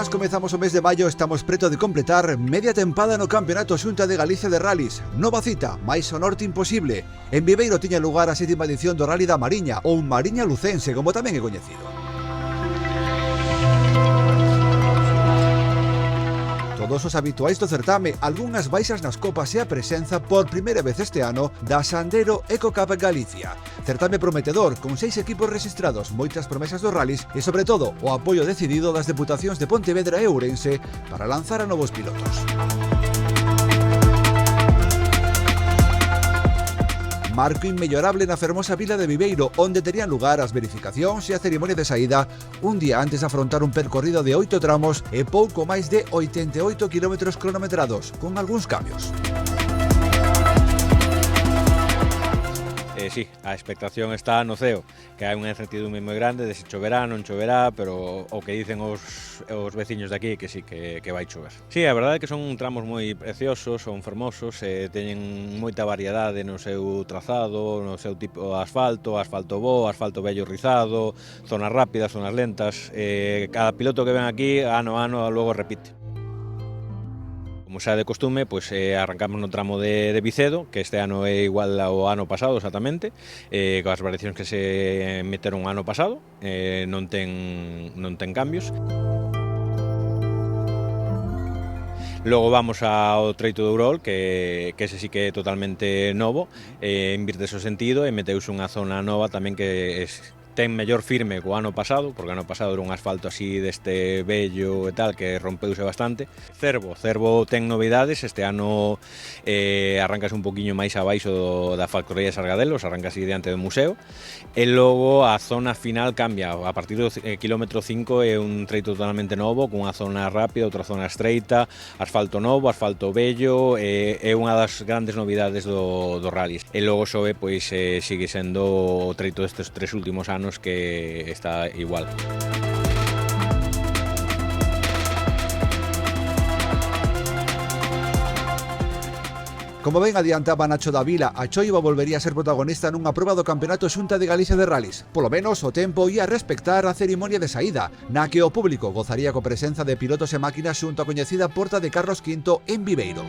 Apenas comezamos o mes de maio, estamos preto de completar media tempada no Campeonato Xunta de Galicia de Rallys. Nova cita, máis ao norte imposible. En Viveiro tiña lugar a 7ª edición do Rally da Mariña, ou Mariña Lucense, como tamén é coñecido. Todos os habituais do certame, algunhas baixas nas copas e a presenza por primeira vez este ano da Sandero Eco Cup Galicia. Certame prometedor, con 6 equipos registrados, moitas promesas dos rallies e, sobre todo, o apoio decidido das deputacións de Pontevedra e Ourense para lanzar a novos pilotos. Marco inmellorable na fermosa vila de Viveiro, onde terían lugar as verificacións e a ceremonia de saída un día antes de afrontar un percorrido de 8 tramos e pouco máis de 88 km cronometrados, con algúns cambios. Sí, a expectación está no ceo, que hai unha incertidumbre moi grande de se choverá, non choverá, pero o que dicen os veciños de aquí que sí, que vai chover. Sí, a verdade é que son tramos moi preciosos, son fermosos, teñen moita variedade no seu trazado, no seu tipo de asfalto, asfalto bo, asfalto vello rizado, zonas rápidas, zonas lentas, cada piloto que ven aquí, ano a ano, logo repite. Como xa de costume, pois arrancamos no tramo de Vicedo, que este ano é igual ao ano pasado exactamente, coas variacións que se meteron ano pasado, non ten cambios. Logo vamos ao treito de Ourol, que ese sí que é totalmente novo, invirtese o sentido e meteuse unha zona nova tamén que ten mellor firme co ano pasado, porque ano pasado era un asfalto así deste vello e tal, que rompeuse bastante. Cervo ten novidades, este ano arrancase un poquinho máis abaixo da factoría de Sargadelos, arrancase diante do museo, e logo a zona final cambia, a partir do kilómetro 5 é un treito totalmente novo, cunha zona rápida, outra zona estreita, asfalto novo, asfalto vello, é unha das grandes novidades do rally. E logo sobe, pois sigue sendo o treito destes 3 últimos anos que está igual. Como ben adiantaba Nacho Davila, a Choiva volvería a ser protagonista nunha proba do Campeonato Xunta de Galicia de Rallys. Polo menos o tempo ia respectar a cerimonia de saída, na que o público gozaría co presenza de pilotos e máquinas xunto a coñecida Porta de Carlos V en Viveiro.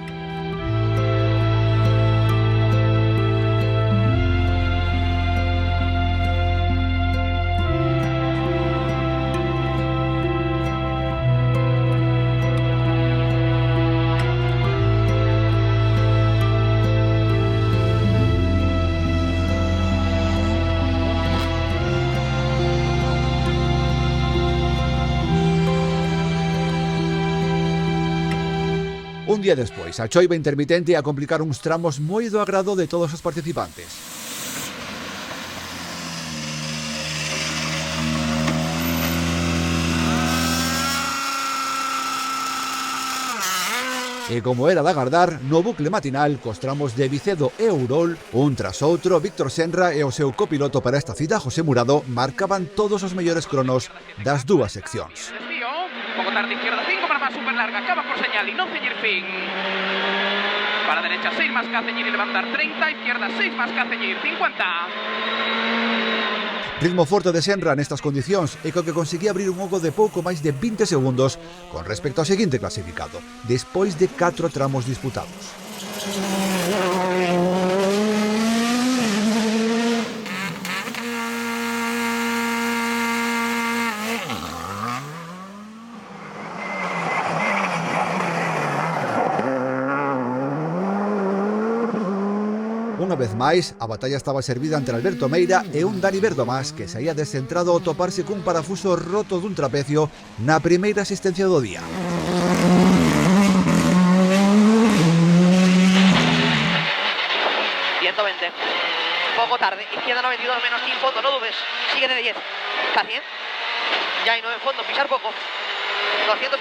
Un día despois, a choiva intermitente a complicar uns tramos moi do agrado de todos os participantes. E como era de agardar, no bucle matinal, cos tramos de Vicedo e Ourol, un tras outro, Víctor Senra e o seu copiloto para esta cita, José Murado, marcaban todos os mellores cronos das dúas seccións. Poco tarde, izquierda 5 para más, super larga, acaba por señal y no ceñir fin. Para derecha 6 más que a ceñir y levantar 30, izquierda 6 más que a ceñir 50. Ritmo forte de Senra nestas condicións e co que conseguía abrir un oco de pouco máis de 20 segundos con respecto ao seguinte clasificado, despois de 4 tramos disputados. Unha vez máis, a batalla estaba servida entre Alberto Meira e un Dani Verdomás que saía descentrado ao toparse cun parafuso roto dun trapecio na primeira asistencia do día. 120. Poco tarde, izquierda 92 menos 5 fondo, no dudes, sigue de 10, casi, ya hay 9 en fondo, pisar poco, 250.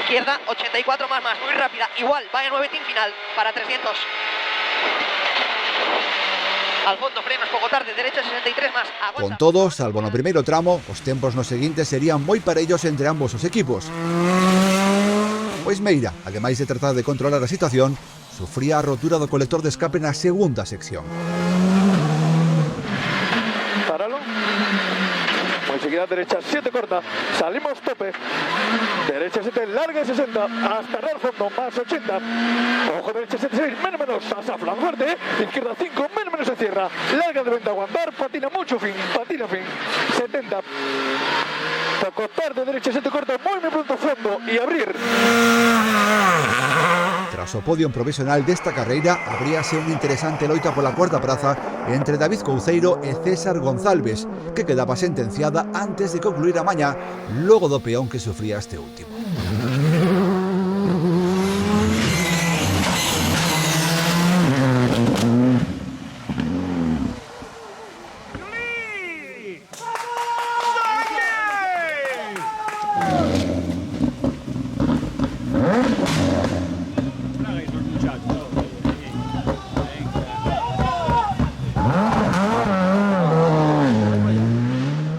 Izquierda 84 más, muy rápida, igual, vaya 9 team final para 300. Al fondo, frenos, poco tarde, derecha 63 más. Aguanta. Con todo, salvo no primeiro tramo, os tempos no seguinte serían moi parellos entre ambos os equipos. Pois Meira, ademais de tratar de controlar a situación, sufría a rotura do colector de escape na segunda sección. Páralo. Enseguida velocidad derecha 7 corta, salimos tope, derecha 7 larga 60, hasta el fondo más 80, ojo derecha 76, menos, Asaflan fuerte, izquierda 5, menos se cierra, larga de 20 aguantar, patina mucho fin, 70, poco tarde, derecha 7 corta, muy pronto fondo y abrir. Tras o podio provisional desta carreira, abríase unha interesante loita pola cuarta praza entre David Couceiro e César González, que quedaba sentenciada antes de concluir a mañá, logo do peón que sufría este último.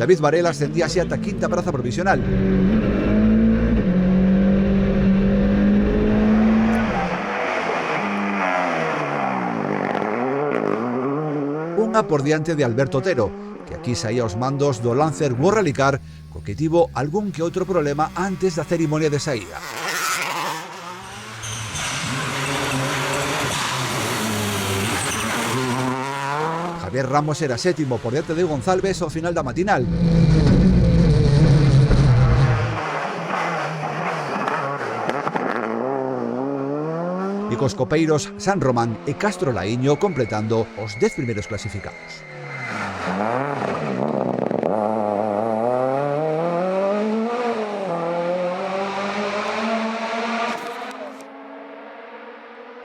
David Varela ascendíase ata a quinta praza provisional. Unha por diante de Alberto Otero, que aquí saía os mandos do Lancer World Rally Car, co que tivo algún que outro problema antes da cerimonia de saída. Javier Ramos era sétimo por diante de González ao final da matinal. E cos copeiros San Román e Castro Laíño completando os 10 primeiros clasificados.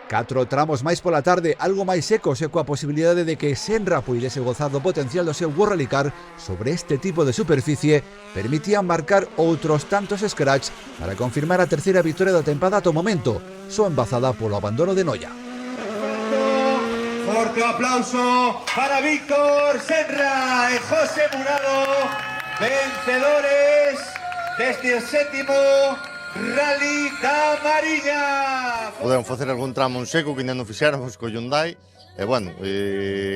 Catro tramos máis pola tarde, algo máis secos e coa posibilidade de que Senra puidese gozar do potencial do seu World Rally Car sobre este tipo de superficie, permitían marcar outros tantos scratch para confirmar a terceira victoria da tempada ata o momento, só embazada polo abandono de Noia. Forte aplauso para Víctor Senra e José Murado, vencedores deste sétimo Rally da Mariña. Podemos facer algún tramo en seco que ainda non fixéramos co Hyundai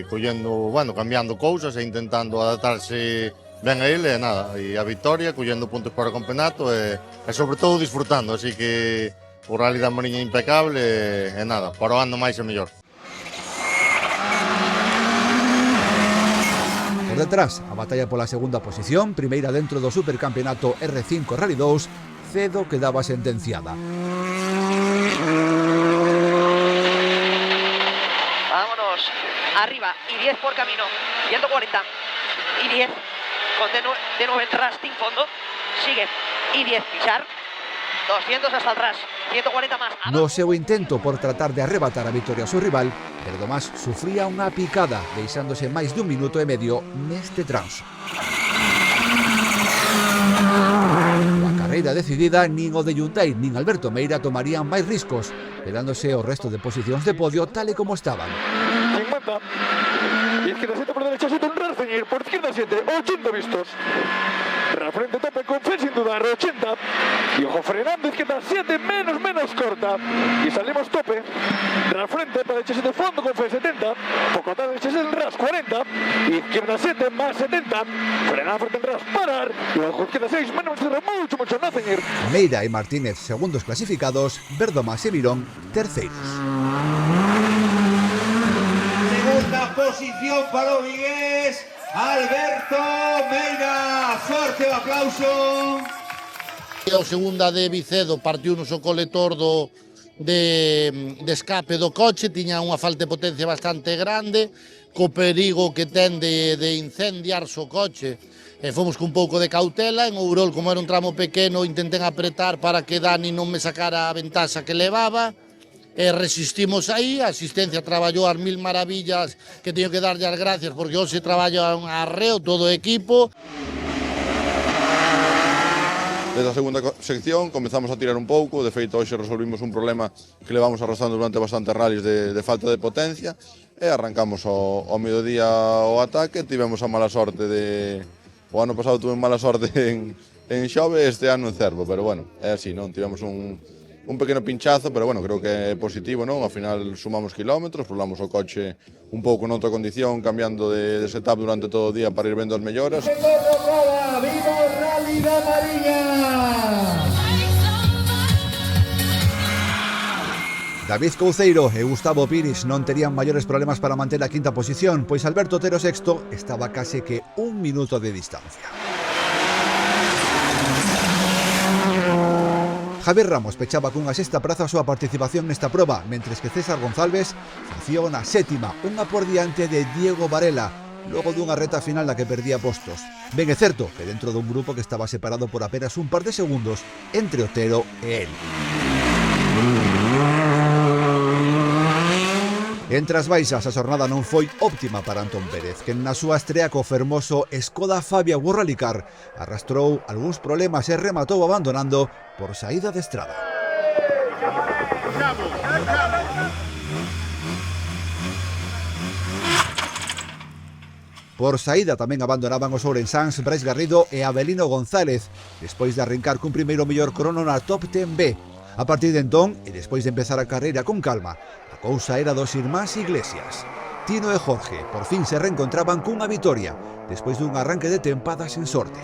collendo, cambiando cousas e intentando adaptarse ben a ele e nada, e a victoria, collendo puntos para o campeonato e sobre todo disfrutando, así que o Rally da Mariña impecable e nada, para o ano máis e mellor. Por detrás, a batalla pola segunda posición, primeira dentro do supercampeonato R5 Rally 2, Cedo quedaba sentenciada. Vámonos, arriba, y 10 por camino, 140, y 10, con de nuevo el Rasting fondo, sigue, y 10, pisar, 200 hasta atrás, 140 más. No seu intento por tratar de arrebatar a victoria ao seu rival, Perdomás sufría unha picada, deixándose máis dun minuto e medio neste transo. A carreira decidida, nin o de Hyundai nin Alberto Meira tomarían máis riscos, quedándose o resto de posicións de podio tal e como estaban. 50, izquierda 7 por derecha 7, un Rasceñir, por izquierda 7, 80 vistos. Frente tope con Fe sin dudar, 80. Y ojo frenando, izquierda 7, menos corta. Y salimos tope. Frente para derecha 7, fondo con Fe 70. Poco atrás derecha 7, el Ras 40. Izquierda 7, más 70. Frenada frente en Ras, parar. Y ojo izquierda 6, menos mucho, no ceñir. Meira y Martínez, segundos clasificados. Verdomás y Mirón, terceiros. Segunda posición para o vigués Alberto Meira, forte o aplauso. O segunda de Vicedo partiunos o colector de escape do coche, tiña unha falta de potencia bastante grande, co perigo que ten de incendiarse o coche. Fomos con un pouco de cautela, en Ourol, como era un tramo pequeno, intenten apretar para que Dani non me sacara a ventaxa que levaba, resistimos aí, a asistencia traballou as mil maravillas, que teño que darlle as gracias porque hoxe traballa un arreo todo o equipo. Desde a segunda sección comezamos a tirar un pouco, de feito hoxe resolvimos un problema que levamos arrastrando durante bastantes rallies de falta de potencia e arrancamos ao mediodía o ataque. Tivemos a mala sorte o ano pasado tuve mala sorte en Xove, este ano en Cervo, pero bueno, é así, non? Tivemos un pequeno pinchazo, pero bueno, creo que é positivo, non? Ao final sumamos kilómetros, probamos o coche un pouco noutra condición, cambiando de setup durante todo o día para ir vendo as melloras. Viva o Rally da Mariña! David Couceiro e Gustavo Piris non terían maiores problemas para manter a quinta posición, pois Alberto Otero sexto estaba case que un minuto de distancia. Javier Ramos pechaba cunha sexta praza a súa participación nesta proba, mentres que César González facía unha sétima, unha por diante de Diego Varela, logo dunha reta final na que perdía postos. Ben é certo que dentro dun grupo que estaba separado por apenas un par de segundos entre Otero e él. Entre as baixas, a xornada non foi óptima para Antón Pérez, que na súa estrea co fermoso Skoda Fabia World Rally Car arrastrou algúns problemas e rematou abandonando por saída de estrada. Por saída tamén abandonaban os ourensáns Brais Garrido e Abelino González, despois de arrincar cun primeiro mellor crono na Top 10B. A partir de entón, e despois de empezar a carreira con calma, a cousa era dos irmáns Iglesias. Tino e Jorge por fin se reencontraban cunha vitoria, despois dun arranque de tempada sen sorte.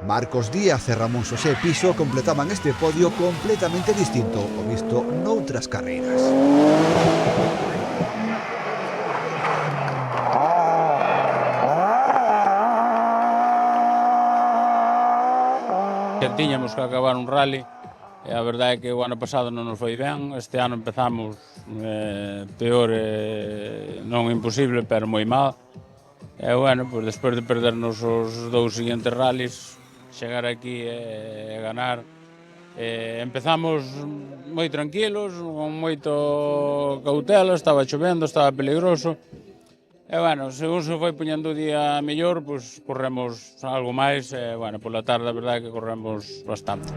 Marcos Díaz e Ramón Xosé Piso completaban este podio completamente distinto ao visto noutras carreiras. Tiñamos que acabar un rally e a verdade é que o ano pasado non nos foi ben, este ano empezamos peor, non imposible, pero moi mal. E bueno, pues despois de perdernos os dous seguintes rallies, chegar aquí e ganar, empezamos moi tranquilos, con moito cautela, estaba chovendo, estaba peligroso. E, bueno, según se foi poñendo o día mellor, pois corremos algo máis, e, bueno, pola tarde a verdade é que corremos bastante.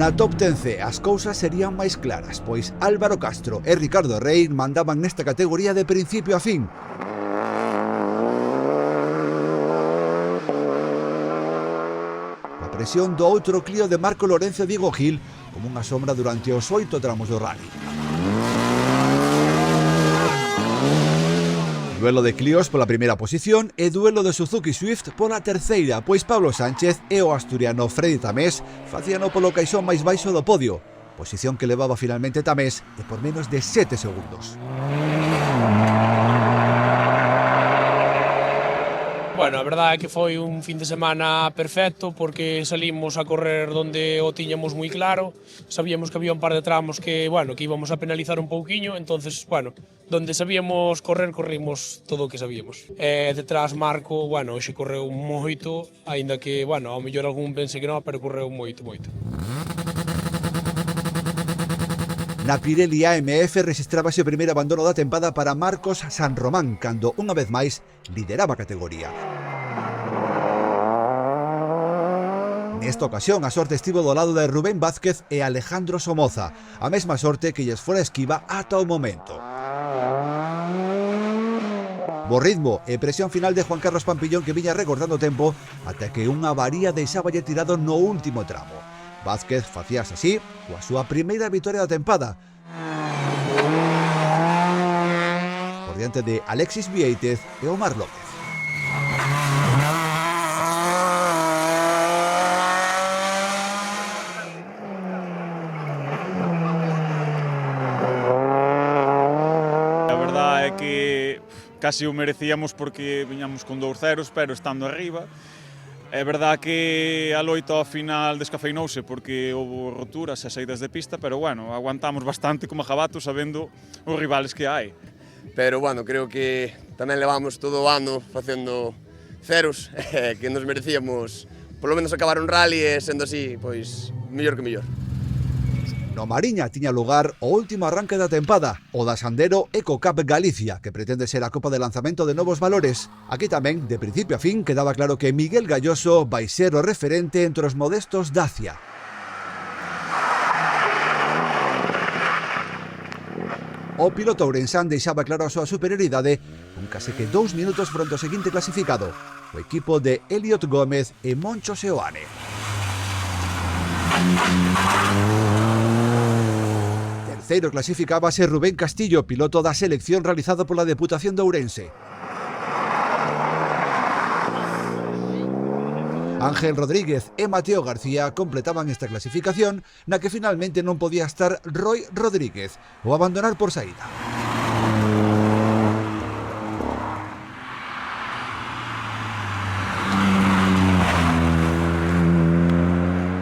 Na Top 10C as cousas serían máis claras, pois Álvaro Castro e Ricardo Rey mandaban nesta categoría de principio a fin. Presión do outro Clio de Marco Lorenzo e Diego Gil como unha sombra durante os 8 tramos do rally. Duelo de Clios pola primeira posición e duelo de Suzuki Swift pola terceira, pois Pablo Sánchez e o asturiano Freddy Tamés facíano polo caixón máis baixo do podio, posición que levaba finalmente Tamés e por menos de 7 segundos. Bueno, a verdade é que foi un fin de semana perfecto porque salimos a correr donde o tiñamos moi claro, sabíamos que había un par de tramos que, bueno, que íbamos a penalizar un pouquiño, entonces, bueno, donde sabíamos correr, corrimos todo o que sabíamos. Detrás Marco, bueno, hoxe correu moito, aínda que, bueno, ao mellor algún pense que non, pero correu moito. Na Pirelli AMF rexistrábase o primeiro abandono da tempada para Marcos San Román, cando, unha vez máis, lideraba a categoría. Nesta ocasión, a sorte estivo do lado de Rubén Vázquez e Alejandro Somoza, a mesma sorte que lles fora esquiva ata o momento. Bo ritmo e presión final de Juan Carlos Pampillón que viña recordando tempo ata que unha avaría deixáballe tirado no último tramo. Vázquez facíase así coa súa primeira vitoria da tempada, por diante de Alexis Viéitez e Omar López. A verdade é que casi o merecíamos porque viñamos con 2-0, pero estando arriba. É verdade que a loita ao final descafeinouse porque houve roturas e saídas de pista, pero bueno, aguantamos bastante como jabato sabendo os rivales que hai. Pero bueno, creo que tamén levamos todo o ano facendo ceros, que nos merecíamos polo menos acabar un rally e sendo así, pois, mellor que mellor. No Mariña tiña lugar o último arranque da tempada, o da Sandero Eco Cup Galicia, que pretende ser a copa de lanzamento de novos valores. Aquí tamén, de principio a fin, quedaba claro que Miguel Galloso vai ser o referente entre os modestos Dacia. O piloto ourensán deixaba claro a súa superioridade con case que 2 minutos fronte ao seguinte clasificado, o equipo de Elliot Gómez e Moncho Seoane. Terceiro clasificábase Rubén Castillo, piloto da selección realizado pola Deputación de Ourense. Ángel Rodríguez e Mateo García completaban esta clasificación, na que finalmente non podía estar Roy Rodríguez, o abandonar por saída.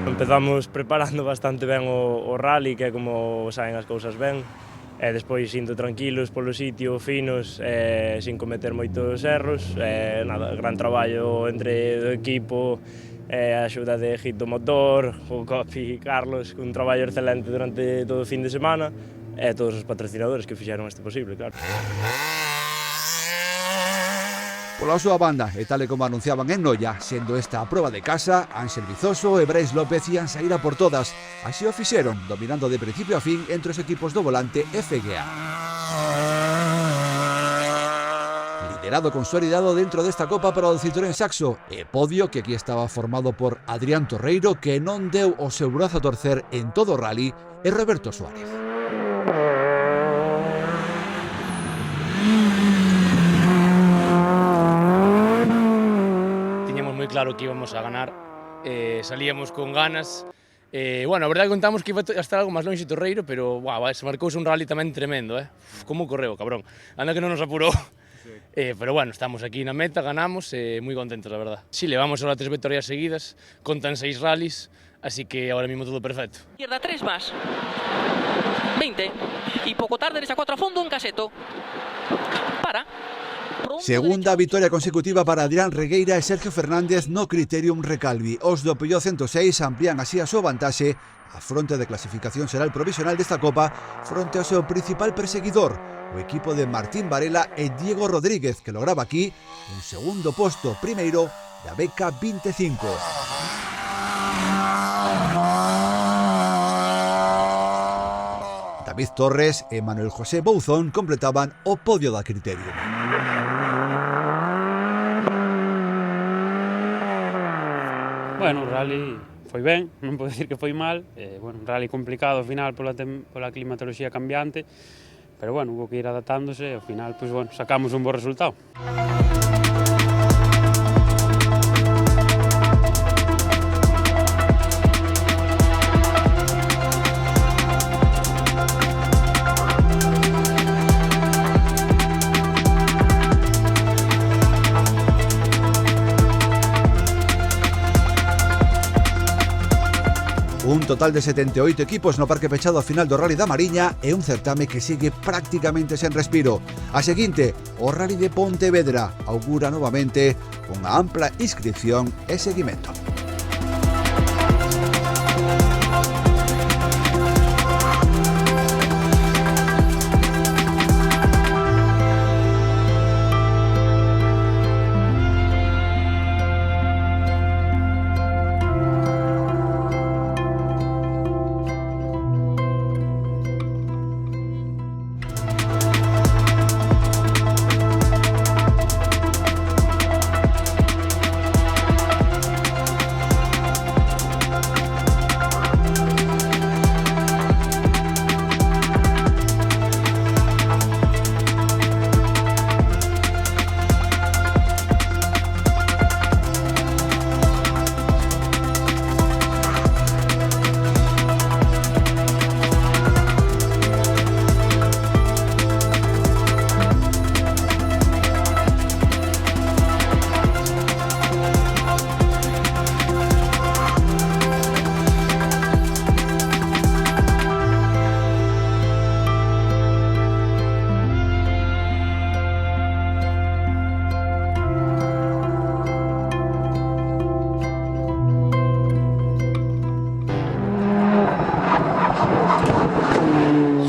Empezamos preparando bastante ben o rally, que é como saen as cousas ben, e despois indo tranquilos polo sitio, finos, sin cometer moitos erros, nada, gran traballo entre o equipo, a axuda de Hito Motor, o Copi, Carlos, un traballo excelente durante todo o fin de semana, e todos os patrocinadores que fixeron isto posible, claro. Pola súa banda, e tal e como anunciaban en Noia, sendo esta a proba de casa, Ángel Vizoso e Brais López ian saír a por todas. Así o fixeron, dominando de principio a fin entre os equipos do volante e FGA. Liderado consolidado dentro desta Copa para o Citroën Saxo, e podio que aquí estaba formado por Adrián Torreiro, que non deu o seu brazo a torcer en todo o rally, e Roberto Suárez. Claro que íbamos a ganar, salíamos con ganas. Bueno, a verdade contamos que iba a estar algo máis longe Torreiro, pero se marcouse un rally tamén tremendo, Como correu, cabrón. Anda que non nos apurou. Sí. Pero bueno, estamos aquí na meta, ganamos, moi contentos, la verdad. Sí, levamos ahora 3 victorias seguidas, contan 6 rallies, así que ahora mismo todo perfecto. Izquierda 3 más. 20. Y poco tarde, derecha 4 a fondo en Caseto. Para. Segunda vitoria consecutiva para Adrián Regueira e Sergio Fernández no Criterium Recalvi. Os do Peugeot 106 amplían así a súa vantaxe. A fronte de clasificación será el provisional desta Copa fronte ao seu principal perseguidor, o equipo de Martín Varela e Diego Rodríguez, que lograba aquí un segundo posto primeiro da beca 25. David Torres e Manuel José Bouzón completaban o podio da Criterium. Bueno, o rally foi ben, non podo dicir que foi mal, bueno, un rally complicado ao final pola climatoloxía cambiante, pero bueno, hubo que ir adaptándose e ao final, pues bueno, sacamos un bo resultado. Un total de 78 equipos no parque pechado ao final do Rally da Mariña e un certame que sigue prácticamente sen respiro. A seguinte, o Rally de Pontevedra augura novamente unha ampla inscripción e seguimento.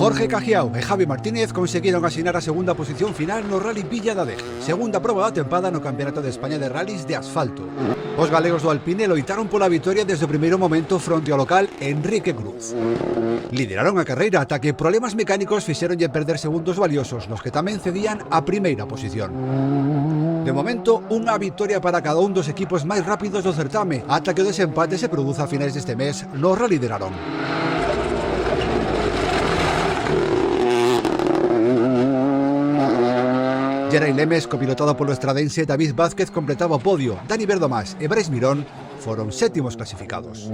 Jorge Cajiao e Javi Martínez conseguiron asinar a segunda posición final no Rally Villa da Deja, segunda proba da tempada no Campeonato de España de Rallys de Asfalto. Os galegos do Alpine loitaron pola vitoria desde o primeiro momento fronte ao local Enrique Cruz. Lideraron a carreira ata que problemas mecánicos fixeronlle perder segundos valiosos, nos que tamén cedían a primeira posición. De momento, unha vitoria para cada un dos equipos máis rápidos do certame, ata que o desempate se produza a finais deste mes no Rally de Narón. Geray Lemes, copilotado polo estradense David Vázquez, completaba o podio. Dani Verdomás e Brais Mirón foron sétimos clasificados.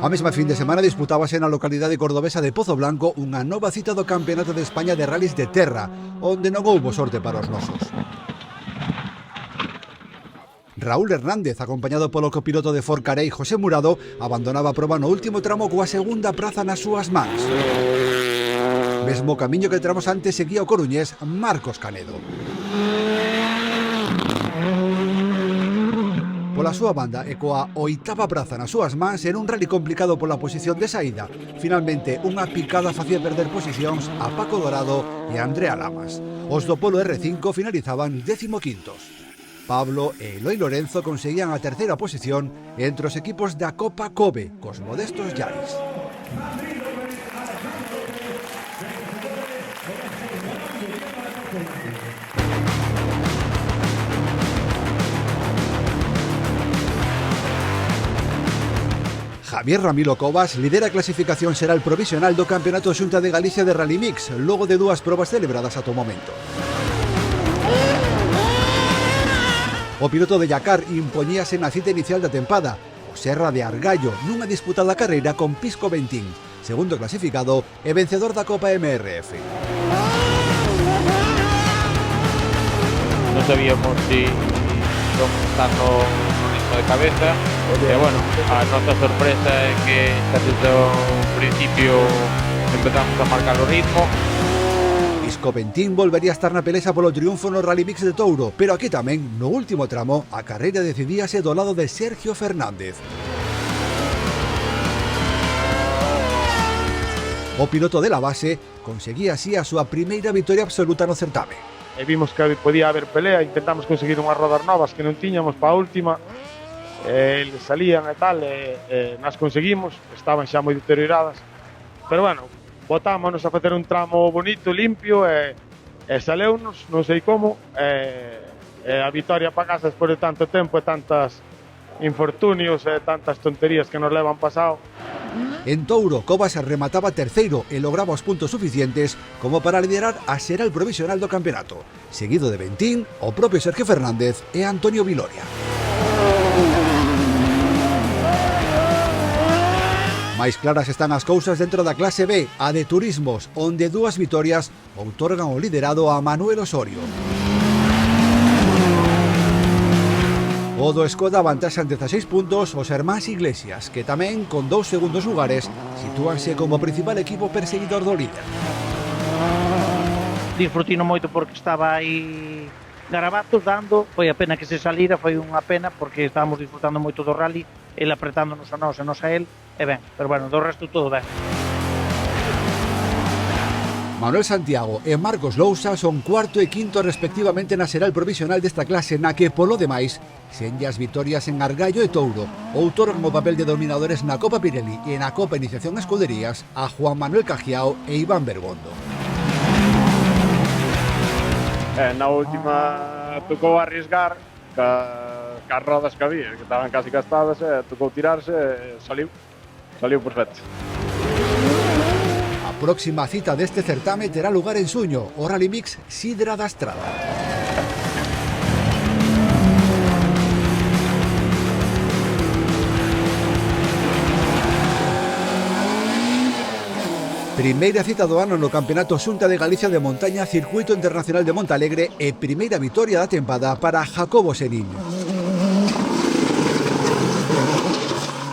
A mesma fin de semana disputábase na localidade cordobesa de Pozo Blanco unha nova cita do Campeonato de España de Rallys de Terra, onde non houbo sorte para os nosos. Raúl Hernández, acompañado polo copiloto de Forcarei José Murado, abandonaba a proba no último tramo coa segunda praza nas súas mans. Mesmo camiño que tramos antes seguía o coruñés Marcos Canedo. Pola súa banda e coa oitava praza nas súas mans, era un rally complicado pola posición de saída. Finalmente, unha picada facía perder posicións a Paco Dorado e a Andrea Lamas. Os do Polo R5 finalizaban 15º. Pablo e Eloi Lorenzo conseguían a terceira posición entre os equipos da Copa Kobe, cos modestos Yaris. Javier Ramilo Cobas lidera a clasificación xeral provisional do Campeonato Xunta de Galicia de Rally Mix, logo de dúas probas celebradas ata o momento. O piloto de Yacar impoñíase na cita inicial da tempada, o Serra de Argallo, nunha disputada carreira con Pisco Ventín, segundo clasificado e vencedor da Copa MRF. Non sabíamos si íbamos estar no ritmo de cabeza, e bueno, a nosa sorpresa é que casi desde o principio empezamos a marcar o ritmo. Pisco Ventín volvería a estar na pelesa polo triunfo no Rally Mix de Touro, pero aquí tamén, no último tramo, a carreira decidíase do lado de Sergio Fernández. O piloto de la base conseguía así a súa primeira vitoria absoluta no certame. E vimos que podía haber pelea, intentamos conseguir unhas rodas novas que non tiñamos para a última, eles salían e tal, e nas conseguimos, estaban xa moi deterioradas, pero bueno, botámonos a facer un tramo bonito, limpio, e saleunos, non sei como, e a vitoria para casa despois de tanto tempo e tantas infortunios e tantas tonterías que nos levan pasado. En Touro, Cobas remataba terceiro e lograba os puntos suficientes como para liderar a xeral provisional do campeonato, seguido de Ventín, o propio Sergio Fernández e Antonio Viloria. Máis claras están as cousas dentro da clase B, a de turismos, onde dúas vitorias outorgan o liderado a Manuel Osorio. O do Skoda avantaxan 16 puntos os Hermáns Iglesias, que tamén, con 2 segundos lugares, sitúanse como principal equipo perseguidor do líder. Disfrutino moito porque estaba aí garabatos dando, foi a pena que se salira, foi unha pena porque estábamos disfrutando moito do rally, el apretándonos a nós e nos a el, e ben, pero bueno, do resto todo ben. Manuel Santiago e Marcos Lousa son cuarto e quinto respectivamente na xeral provisional desta clase, na que, polo demais, senlle as vitorias en Argallo e Touro, outorgan o papel de dominadores na Copa Pirelli e na Copa Iniciación Escuderías a Juan Manuel Cajiao e Iván Bergondo. Na última tocou arriesgar cas rodas que había, que estaban casi gastadas, tocou tirarse e saliu perfecto. A próxima cita deste certame terá lugar en Suño, o Rally Mix Sidra da Estrada. Primeira cita do ano no Campeonato Xunta de Galicia de Montaña Circuito Internacional de Montalegre e primeira vitoria da tempada para Jacobo Senín.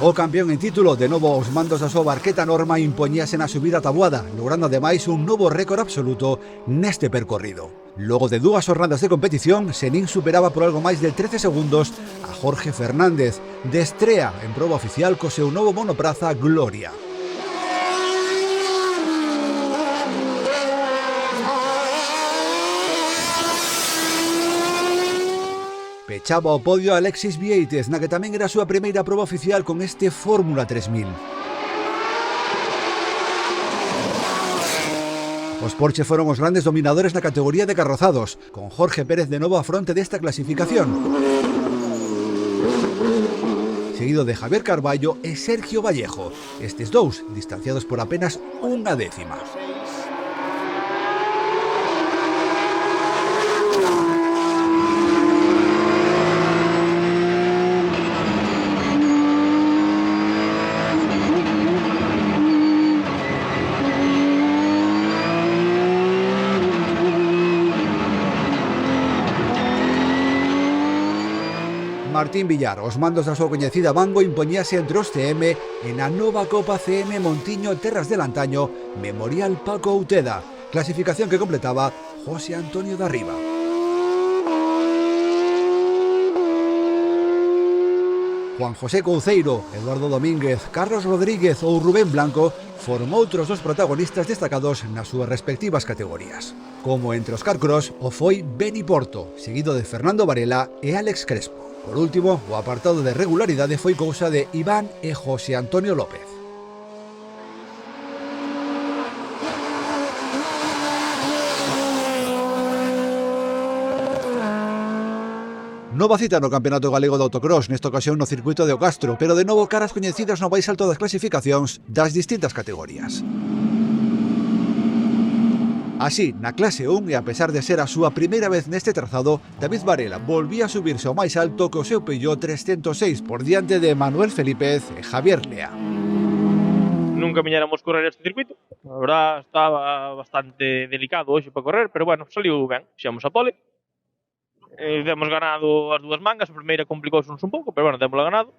O campeón en título, de novo aos mandos da súa barqueta Norma, impoñíase na subida tabuada, logrando ademais un novo récord absoluto neste percorrido. Logo de dúas jornadas de competición, Senín superaba por algo máis de 13 segundos a Jorge Fernández, de estrea en proba oficial co seu novo monopraza Gloria. Pechaba o podio Alexis Vieites, na que tamén era a súa primeira proba oficial con este Fórmula 3000. Os Porsche foron os grandes dominadores na categoría de carrozados, con Jorge Pérez de novo á fronte desta clasificación, seguido de Javier Carballo e Sergio Vallejo, estes dous distanciados por apenas unha décima. Martín Villar, os mandos da súa coñecida Bango, impoñíase entre os CM e na nova Copa CM Montiño Terras del Antaño Memorial Paco Outeda, clasificación que completaba José Antonio Darriba. Juan José Couceiro, Eduardo Domínguez, Carlos Rodríguez ou Rubén Blanco foron outros dos protagonistas destacados nas súas respectivas categorías. Como entre os carcross o foi Beni Porto, seguido de Fernando Varela e Alex Crespo. Por último, o apartado de regularidade foi cousa de Iván e José Antonio López. Nova cita no Campeonato Galego de Autocross, nesta ocasión no circuito de O Castro, pero de novo caras coñecidas no máis alto das clasificacións das distintas categorías. Así, na clase 1, e a pesar de ser a súa primeira vez neste trazado, David Varela volvía a subirse ao máis alto co seu Peugeot 306 por diante de Manuel Felípez e Javier Lea. Nunca viñéramos correr este circuito. A verdad, estaba bastante delicado hoxe para correr, pero bueno, saliu ben. Fixemos a pole. Demos ganado as dúas mangas, a primeira complicouse un pouco, pero bueno, démosla ganado.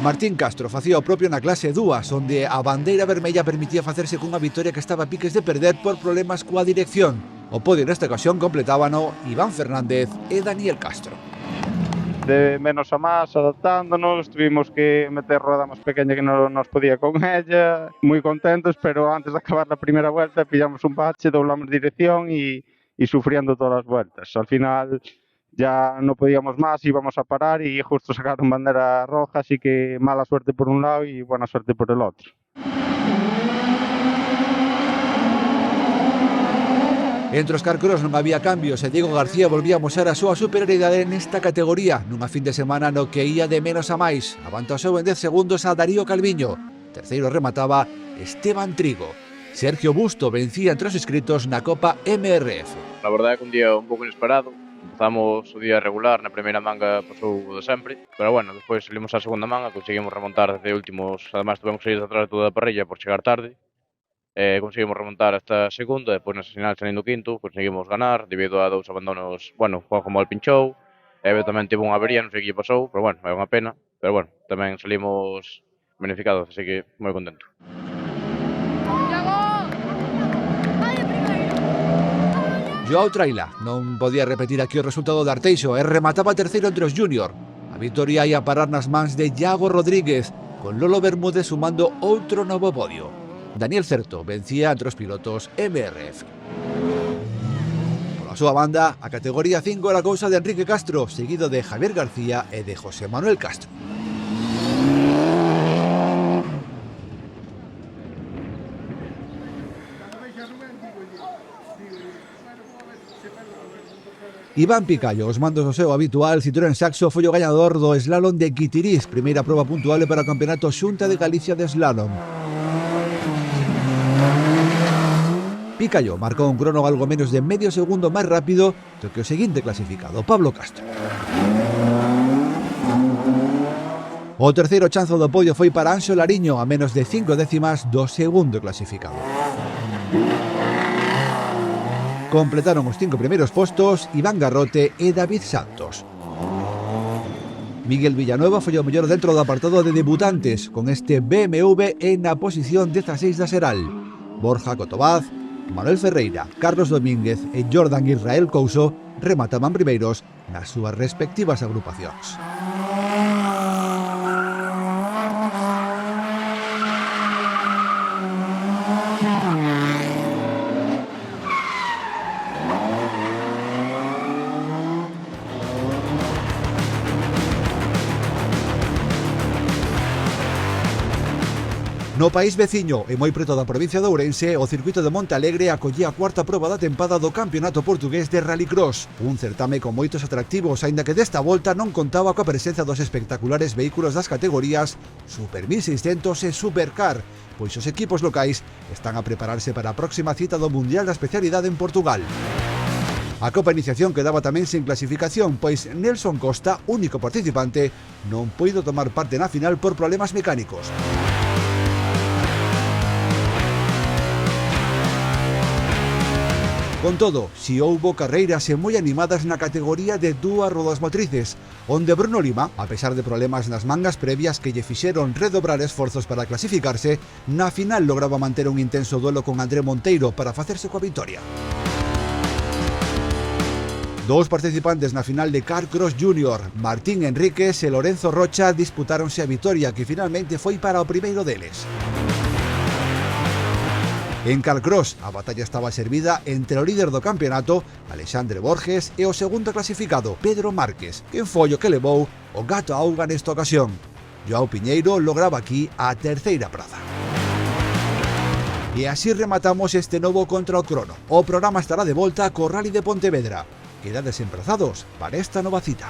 Martín Castro facía o propio na clase 2, onde a bandeira vermella permitía facerse cunha vitoria que estaba a piques de perder por problemas coa dirección. O podio nesta ocasión completábano Iván Fernández e Daniel Castro. De menos a máis, adaptándonos, tuvimos que meter roda máis pequeña que non nos podía con ella. Moi contentos, pero antes de acabar a primeira vuelta pillamos un bache, doblamos dirección e sufriendo todas as vueltas. Al final ya no podíamos más, íbamos a parar y justo sacaron bandera roja, así que mala suerte por un lado y buena suerte por el otro. Entre os carcross non había cambios e Diego García volvía a mostrar a súa superioridade nesta categoría nunha fin de semana no que ia de menos a máis. Avantasou en 10 segundos a Darío Calviño. Terceiro remataba Esteban Trigo. Sergio Busto vencía entre os inscritos na Copa MRF. La verdade é que un día un pouco inesperado. Empezamos o día regular, na primeira manga pasou o de sempre, pero bueno, despois salimos á segunda manga, conseguimos remontar desde últimos, además tuvemos que ir atrás de toda a parrilla por chegar tarde, conseguimos remontar hasta segunda, depois na final salindo quinto, conseguimos ganar, debido a dous abandonos, bueno, Juanjo mal pinchou, tamén tivo unha avería, non sei que lle pasou, pero bueno, é unha pena, pero bueno, tamén salimos beneficiados, así que moi contento. Joao Traila non podía repetir aquí o resultado de Arteixo e remataba terceiro entre os júnior. A vitoria ia parar nas mans de Iago Rodríguez, con Lolo Bermúdez sumando outro novo podio. Daniel Certo vencía entre os pilotos MRF. Pola súa banda, a categoría 5 era cousa de Enrique Castro, seguido de Javier García e de José Manuel Castro. Iván Picallo, os mandos do seu habitual Citroën Saxo, foi o gañador do slalom de Guitiriz, primeira proba puntuable para o Campeonato Xunta de Galicia de Slalom. Picallo marcou un crono algo menos de medio segundo máis rápido do que o seguinte clasificado, Pablo Castro. O terceiro chanzo do podio foi para Anxo Lariño, a menos de 5 décimas do segundo clasificado. Completaron os 5 primeiros postos Iván Garrote e David Santos. Miguel Villanueva foi o mellor dentro do apartado de debutantes, con este BMW na posición 16 da Seral. Borja Cotobaz, Manuel Ferreira, Carlos Domínguez e Jordan Israel Couso remataban primeiros nas súas respectivas agrupacións. No país veciño e moi preto da provincia de Ourense, o circuito de Monte Alegre acollía a cuarta proba da tempada do Campeonato Portugués de Rallycross, un certame con moitos atractivos, aínda que desta volta non contaba coa presenza dos espectaculares vehículos das categorías Super 1600 e Supercar, pois os equipos locais están a prepararse para a próxima cita do Mundial da Especialidade en Portugal. A Copa Iniciación quedaba tamén sen clasificación, pois Nelson Costa, único participante, non puido tomar parte na final por problemas mecánicos. Con todo, si houbo carreiras moi animadas na categoría de dúas rodas motrices, onde Bruno Lima, a pesar de problemas nas mangas previas que lle fixeron redobrar esforzos para clasificarse, na final lograba manter un intenso duelo con André Monteiro para facerse coa vitoria. Dous participantes na final de Carcross Junior, Martín Enríquez e Lorenzo Rocha, disputáronse a vitoria que finalmente foi para o primeiro deles. En Carcross, a batalla estaba servida entre o líder do campeonato, Alexandre Borges, e o segundo clasificado, Pedro Márquez, quen foi o que levou o gato a auga nesta ocasión. Joao Piñeiro lograba aquí a terceira praza. E así rematamos este novo Contra o Crono. O programa estará de volta co Rally de Pontevedra. Quedades emprazados para esta nova cita.